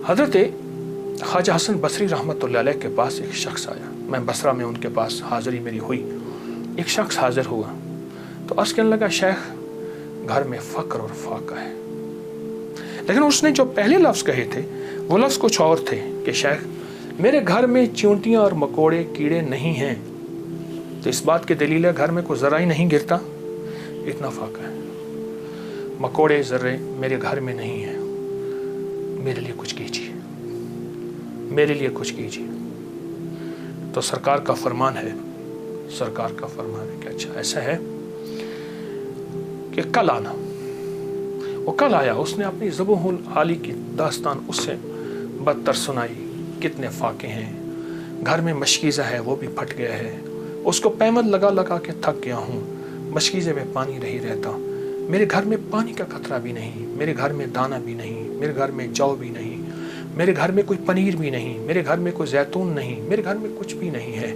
हज़रत ख्वाजा हसन बसरी रहमतुल्लाह अलैह के पास एक शख्स आया। मैं बसरा में उनके पास हाज़िरी मेरी हुई। एक शख्स हाजिर हुआ तो अर्ज़ करने लगा, शेख घर में फ़क्र और फाका है। लेकिन उसने जो पहले लफ्ज़ कहे थे वो लफ्ज़ कुछ और थे कि शेख मेरे घर में चींटियाँ और मकोड़े कीड़े नहीं हैं, तो इस बात की दलील है घर में कोई ज़रा ही नहीं गिरता, इतना फाका है। मकोड़े ज़र्रे मेरे घर में नहीं हैं, मेरे लिए कुछ कीजिए, मेरे लिए कुछ कीजिए। तो सरकार का फरमान है कि अच्छा ऐसा है कि कल आना। वो कल आया। उसने अपनी ज़बूहुल आली की दास्तान उससे बदतर सुनाई। कितने फाके हैं, घर में मशकीज़ा है वो भी फट गया है, उसको पैमद लगा लगा के थक गया हूँ, मशकीज़े में पानी नहीं रहता, मेरे घर में पानी का खतरा भी नहीं, मेरे घर में दाना भी नहीं, मेरे घर में जौ भी नहीं, मेरे घर में कोई पनीर भी नहीं, मेरे घर में कोई जैतून नहीं, मेरे घर में कुछ भी नहीं है,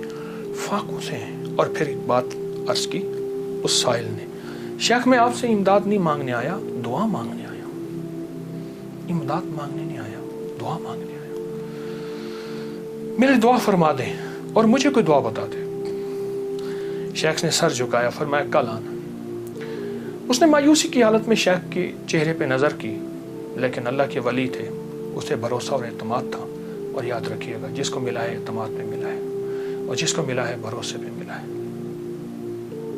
फाकों से हैं। और फिर एक बात अर्ज़ की उस साइल ने, शेख मैं आपसे इमदाद नहीं मांगने आया, दुआ मांगने आया। इमदाद मांगने नहीं आया, दुआ मांगने आया। मेरी दुआ फरमा दें और मुझे कोई दुआ बता दे। शेख ने सर झुकाया, फरमाया कल आना। उसने मायूसी की हालत में शेख के चेहरे पे नज़र की, लेकिन अल्लाह के वली थे, उसे भरोसा और एतमाद था। और याद रखिएगा, जिसको मिला है एतमाद पे मिला है, और जिसको मिला है भरोसे पे मिला है,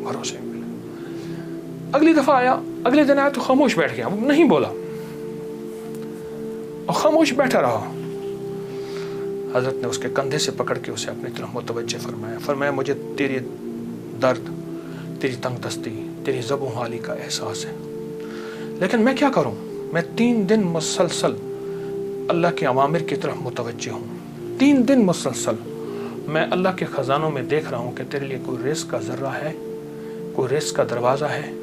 भरोसे पे मिला है। अगली दफ़ा आया, अगले दिन आया तो खामोश बैठ गया, वो नहीं बोला और खामोश बैठा रहा। हज़रत ने उसके कंधे से पकड़ के उसे अपनी तरफ मुतवज्जे फरमाया मुझे तेरे दर्द, तेरी तंगदस्ती, तेरी ज़बूहाली का एहसास है, लेकिन मैं क्या करूं? मैं 3 दिन मुसलसल अल्लाह के अवामिर की तरफ मुतवज्जे हूँ। 3 दिन मुसलसल मैं अल्लाह के ख़जानों में देख रहा हूँ कि तेरे लिए कोई रिज़्क़ का ज़र्रा है, कोई रिज़्क़ का दरवाज़ा है,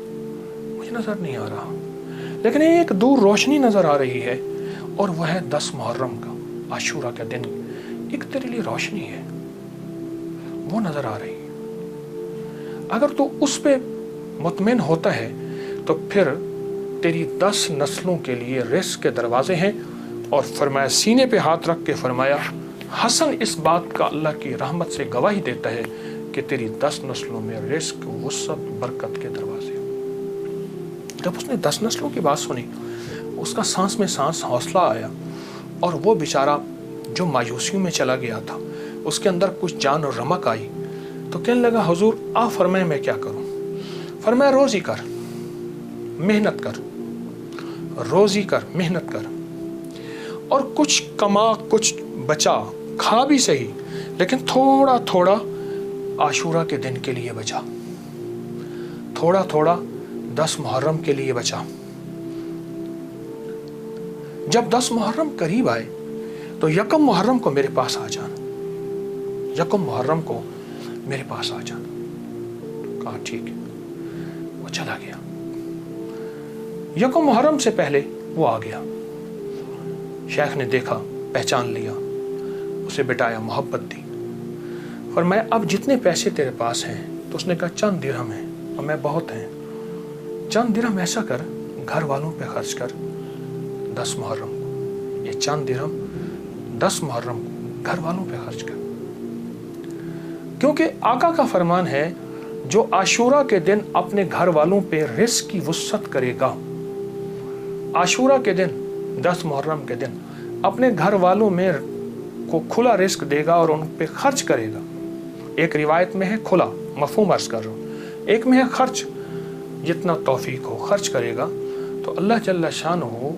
मुझे नज़र नहीं आ रहा। लेकिन एक दूर रोशनी नज़र आ रही है, और वह है 10 मुहर्रम का आशूरा का दिन। एक तेरे लिए रोशनी है, वो नज़र आ रही है। अगर तू उस पे मुतमिन होता है तो फिर तेरी 10 नस्लों के लिए रिज़्क़ के दरवाजे हैं। और फरमाया, सीने पे हाथ रख के फरमाया, हसन इस बात का अल्लाह की रहमत से गवाही देता है कि तेरी 10 नस्लों में रिज़्क़, वुसअत, बरकत के दरवाजे। जब उसने 10 नस्लों की बात सुनी, उसका सांस में सांस हौसला आया, और वो बेचारा जो मायूसियों में चला गया था, उसके अंदर कुछ जान और रमक आई। तो कहने लगा, हुजूर आप फरमाए मैं क्या करूं? फरमाया, रोज़ी कर, मेहनत कर, रोज़ी कर, मेहनत कर, और कुछ कमा, कुछ बचा, खा भी सही, लेकिन थोड़ा थोड़ा आशूरा के दिन के लिए बचा, थोड़ा थोड़ा 10 मुहर्रम के लिए बचा। जब 10 मुहर्रम करीब आए तो यकम मुहर्रम को मेरे पास आ जाना, यकम मुहर्रम को मेरे पास आ जाना। कहा ठीक है। वो चला गया। यकम मुहर्रम से पहले वो आ गया। शेख ने देखा, पहचान लिया, उसे बिठाया, मोहब्बत दी। और मैं अब जितने पैसे तेरे पास हैं, तो उसने कहा चंद दिरहम है, और मैं बहुत हैं, चंद दिरहम ऐसा कर घर वालों पे खर्च कर 10 मुहर्रम को, ये चंद दिरहम 10 मुहर्रम को घर वालों पे खर्च कर। क्योंकि आका का फरमान है, जो आशूरा के दिन अपने घर वालों पे रिज़्क़ की वुसअत करेगा, आशूरा के दिन 10 मुहर्रम के दिन अपने घर वालों में को खुला रिज़्क़ देगा और उन पे खर्च करेगा। एक रिवायत में है खुला, मफ़हूम अर्ज़ कर रहा हूँ, एक में है खर्च, जितना तौफीक हो खर्च करेगा, तो अल्लाह जल्ल शानहू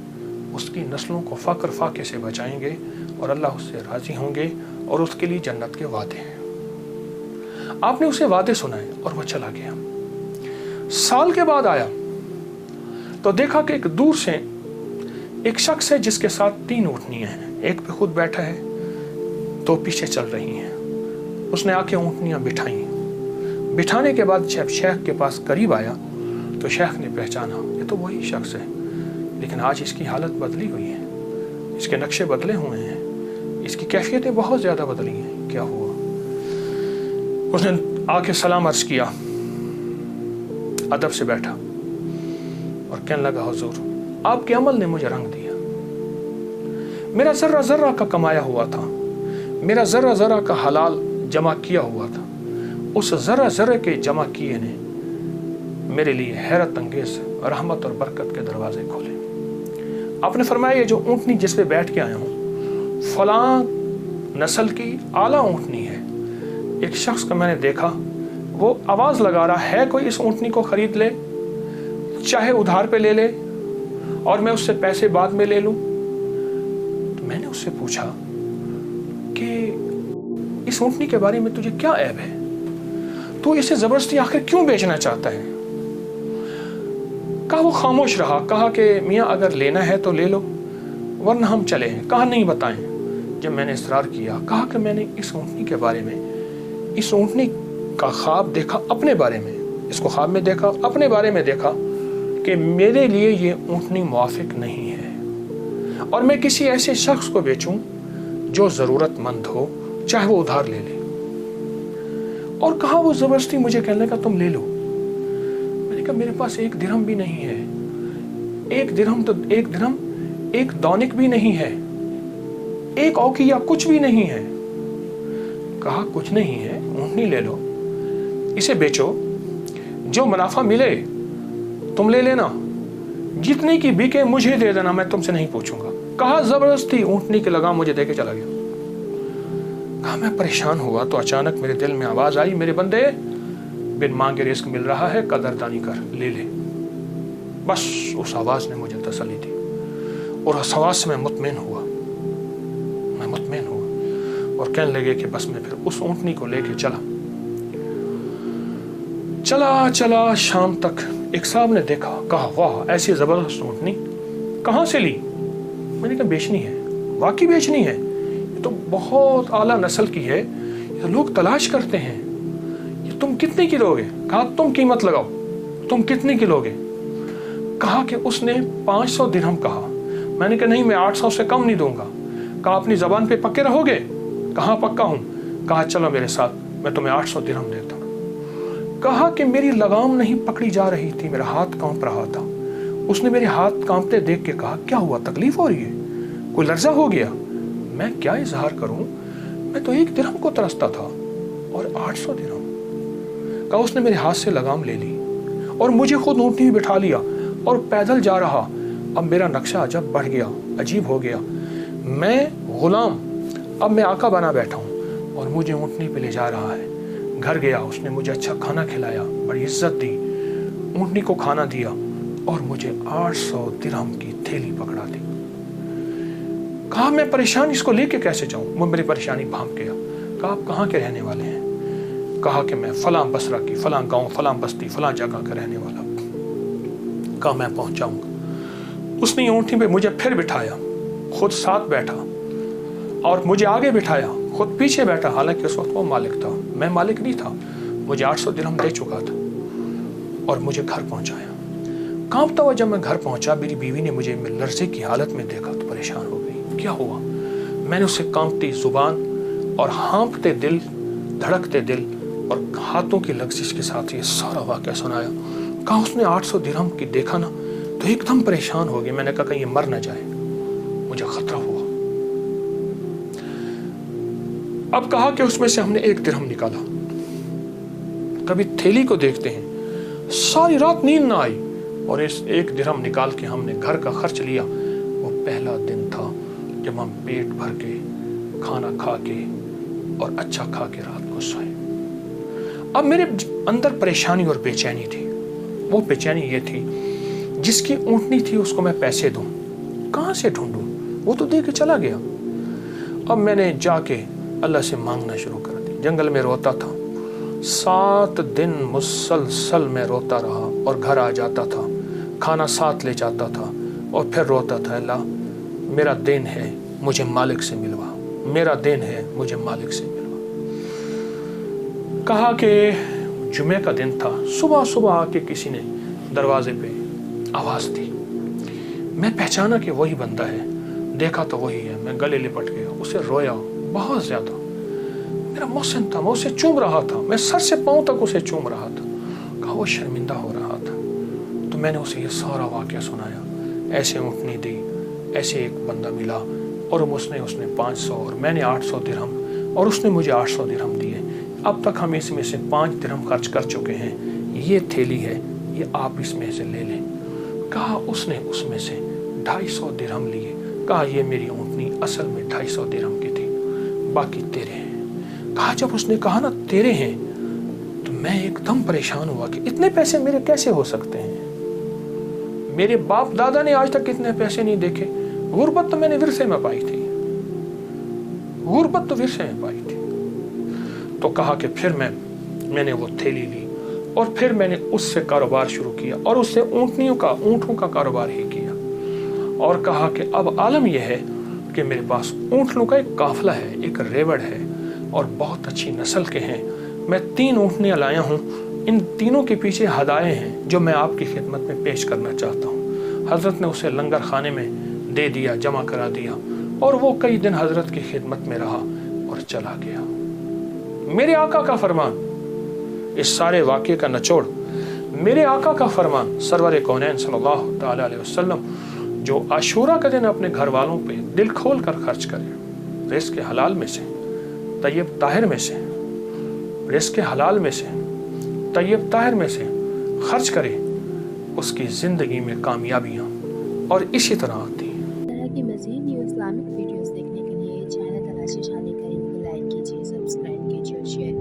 उसकी नस्लों को फ़क्र फाके से बचाएंगे, और अल्लाह उससे राज़ी होंगे, और उसके लिए जन्नत के वादे हैं। आपने उसे वादे सुनाए और वह चला गया। साल के बाद आया तो देखा कि एक दूर से एक शख्स है जिसके साथ 3 ऊँटनियाँ हैं, एक पे खुद बैठा है, 2 पीछे चल रही हैं। उसने आके ऊँटनियाँ बिठाई। बिठाने के बाद जब शेख के पास करीब आया तो शेख ने पहचाना, ये तो वही शख्स है, लेकिन आज इसकी हालत बदली हुई है, इसके नक्शे बदले हुए हैं, इसकी कैफियतें बहुत ज़्यादा बदली हैं। क्या हुआ? उसने आके सलाम अर्ज़ किया, अदब से बैठा और कहने लगा, हुजूर आपके अमल ने मुझे रंग दिया, मेरा ज़र्रा ज़र्रा का कमाया हुआ था, मेरा ज़र्रा ज़र्रा का हलाल जमा किया हुआ था, उस ज़र्रा ज़र्रे के जमा किए ने मेरे लिए हैरत अंगेज रहमत और बरकत के दरवाजे खोले। आपने फरमाया ये जो ऊँटनी जिस पे बैठ के आया हूँ फलां नस्ल की आला ऊँटनी है। एक शख्स को मैंने देखा, वो आवाज़ लगा रहा है कोई इस ऊँटनी को ख़रीद ले, चाहे उधार पे ले ले और मैं उससे पैसे बाद में ले लूँ। तो मैंने उससे पूछा कि इस ऊँटनी के बारे में तुझे क्या ऐब है, तू इसे ज़बरदस्ती आखिर क्यों बेचना चाहता है। कहा वो खामोश रहा, कहा कि मियाँ अगर लेना है तो ले लो वरना हम चले हैं। कहा नहीं बताएं। जब मैंने इसरार किया, कहा कि मैंने इस ऊँटनी के बारे में, इस ऊँटनी का ख्वाब देखा अपने बारे में, इसको ख्वाब में देखा, अपने बारे में देखा कि मेरे लिए ये ऊँटनी मुआफिक नहीं है और मैं किसी ऐसे शख्स को बेचूं जो ज़रूरतमंद हो, चाहे वो उधार ले ले। और कहा वो ज़बरदस्ती मुझे कहने का तुम ले लो। मैंने कहा मेरे पास एक दिरहम भी नहीं है, एक दिरहम एक दौनिक भी नहीं है, एक औकिया कुछ भी नहीं है। कहा कुछ नहीं है, ऊँटनी ले लो, इसे बेचो, जो मुनाफा मिले तुम ले लेना, जितने की बिके मुझे दे देना, मैं तुमसे नहीं पूछूंगा। कहा जबरदस्ती ऊँटनी के लगाम मुझे देके चला गया। कहा मैं परेशान हुआ तो अचानक मेरे दिल में आवाज आई, मेरे बंदे बिन मांगे रिस्क मिल रहा है, कदरदानी कर, ले ले। बस उस आवाज ने मुझे तसल्ली दी और उस आवाज से मैं मुतमईन हुआ और कहने लगे कि बस मैं फिर उस ऊँटनी को लेके चला शाम तक। एक साहब ने देखा, कहा वाह ऐसी जबरदस्त ऊँटनी कहाँ से ली। मैंने कहा बेचनी है, वाकई बेचनी है, ये तो बहुत आला नस्ल की है, ये तो लोग तलाश करते हैं, ये तुम कितने की लोगे। कहा तुम कीमत लगाओ, तुम कितने की लोगे। कहा कि उसने 500 दिरहम कहा। मैंने कहा नहीं, मैं 800 से कम नहीं दूंगा। कहा अपनी जबान पे पक्के रहोगे। कहा पक्का हूं। कहा चलो मेरे साथ, मैं तुम्हें 800 दिरहम देता हूं। कहा कि मेरी लगाम नहीं पकड़ी जा रही थी, मेरा हाथ कांप रहा था। उसने मेरे हाथ कांपते देख के कहा क्या हुआ, तकलीफ हो रही है, कोई लर्जा हो गया। मैं क्या इजहार करूं, मैं तो 1 दिरहम को तरसता था और 800 दिरहम। कहा उसने मेरे हाथ से लगाम ले ली और मुझे खुद ऊँटनी में बिठा लिया और पैदल जा रहा। अब मेरा नक्शा अजब बढ़ गया, अजीब हो गया। मैं गुलाम, अब मैं आका बना बैठा हूँ और मुझे ऊँटनी पे ले जा रहा है। घर गया, उसने मुझे अच्छा खाना खिलाया, बड़ी इज्जत दी, ऊँटनी को खाना दिया और मुझे 800 दिरहम की थैली पकड़ा दी। कहा मैं परेशान, इसको लेके कैसे जाऊं। वो मेरी परेशानी भांप गया। कहा आप कहाँ के रहने वाले हैं। कहा कि मैं फलां बसरा की, फलां गांव, फलां बस्ती, फलां जगह का रहने वाला। कहा मैं पहुंच जाऊंगा। उसने ऊँटनी पे मुझे फिर बिठाया, खुद साथ बैठा और मुझे आगे बिठाया, खुद पीछे बैठा। हालांकि उस वक्त वो मालिक था, मैं मालिक नहीं था। मुझे 800 दिरहम दे चुका था और मुझे घर पहुंचाया। कांपता हुआ जब मैं घर पहुंचा, मेरी बीवी ने मुझे लर्जे की हालत में देखा तो परेशान हो गई। क्या हुआ। मैंने उसे कांपती जुबान और हाँफते दिल, धड़कते दिल और हाथों की लग्जिश के साथ ये सारा वाक़या सुनाया। कहा उसने 800 दिरहम की देखा ना तो एकदम परेशान हो गई। मैंने कहा कहीं ये मर ना जाए, मुझे खतरा हुआ। अब कहा कि उसमें से हमने 1 दिरहम निकाला। कभी थैली को देखते हैं, सारी रात नींद ना आई और इस 1 दिरहम निकाल के हमने घर का खर्च लिया। वो पहला दिन था जब हम पेट भर के खाना खा के और अच्छा खा के रात को सोए। अब मेरे अंदर परेशानी और बेचैनी थी। वो बेचैनी ये थी, जिसकी ऊँटनी थी उसको मैं पैसे दूं, कहाँ से ढूंढूं, वो तो दे के चला गया। अब मैंने जाके अल्लाह से मांगना शुरू कर दी। जंगल में रोता था, 7 दिन मुसलसल में रोता रहा और घर आ जाता था, खाना साथ ले जाता था और फिर रोता था, अल्लाह मेरा दिन है, मुझे मालिक से मिलवा, मेरा दिन है, मुझे मालिक से मिलवा। कहा कि जुमे का दिन था, सुबह सुबह आके किसी ने दरवाजे पे आवाज़ दी। मैं पहचाना कि वही बंदा है, देखा तो वही है। मैं गले लिपट गया, उसे रोया बहुत ज़्यादा। मेरा मोहसिन था, मैं उसे चूम रहा था, मैं सर से पाँव तक उसे चूम रहा था। कहा वो शर्मिंदा हो रहा था। तो मैंने उसे ये सारा वाक़या सुनाया। ऐसे ऊँटनी दी, ऐसे एक बंदा मिला और उसने 500 और मैंने 800 दिरहम और उसने मुझे 800 दिरहम दिए। अब तक हम इसमें से 5 दिरहम खर्च कर चुके हैं, ये थैली है, ये आप इसमें से ले लें। कहा उसने उसमें से 250 दिरहम लिए। कहा ये मेरी ऊँटनी असल में 250 दिरहम की थी, बाकी तेरे हैं। कहा जब उसने कहा ना तेरे हैं, तो मैं एकदम परेशान हुआ कि इतने पैसे मेरे कैसे हो सकते हैं। मेरे बाप दादा ने आज तक इतने पैसे नहीं देखे। गुर्बत तो मैंने विरसे में पाई थी, गुर्बत तो विरसे में पाई थी। तो कहा कि फिर मैंने वो थैली ली और फिर मैंने उससे कारोबार शुरू किया और उससे ऊँटों का कारोबार ही किया। और कहा कि अब आलम यह है कि मेरे पास ऊँटों का एक काफिला है, एक रेवड़ है और बहुत अच्छी नस्ल के हैं। मैं 3 ऊँटनियाँ लाया हूँ, इन तीनों के पीछे हदाये हैं जो मैं आपकी खिदमत में पेश करना चाहता हूँ। हज़रत ने उसे लंगर खाने में दे दिया, जमा करा दिया और वो कई दिन हज़रत की खिदमत में रहा और चला गया। मेरे आका का फरमान, इस सारे वाक़े का निचोड़ मेरे आका का फरमान सरवर कौनैन सल्लल्लाहु तआला अलैहि वसल्लम, जो आशूरा का दिन अपने घर वालों पे दिल खोल कर खर्च करे, रिज़्क़ हलाल में से, तय्यब ताहिर में से, रिज़्क़ हलाल में से, तय्यब ताहिर में से खर्च करे, उसकी ज़िंदगी में कामयाबियाँ और इसी तरह आती हैं। इस तरह की मज़ीद न्यू इस्लामिक वीडियोस देखने के लिए चैनल तलाशी करें, लाइक कीजिए, सब्सक्राइब कीजिए और शेयर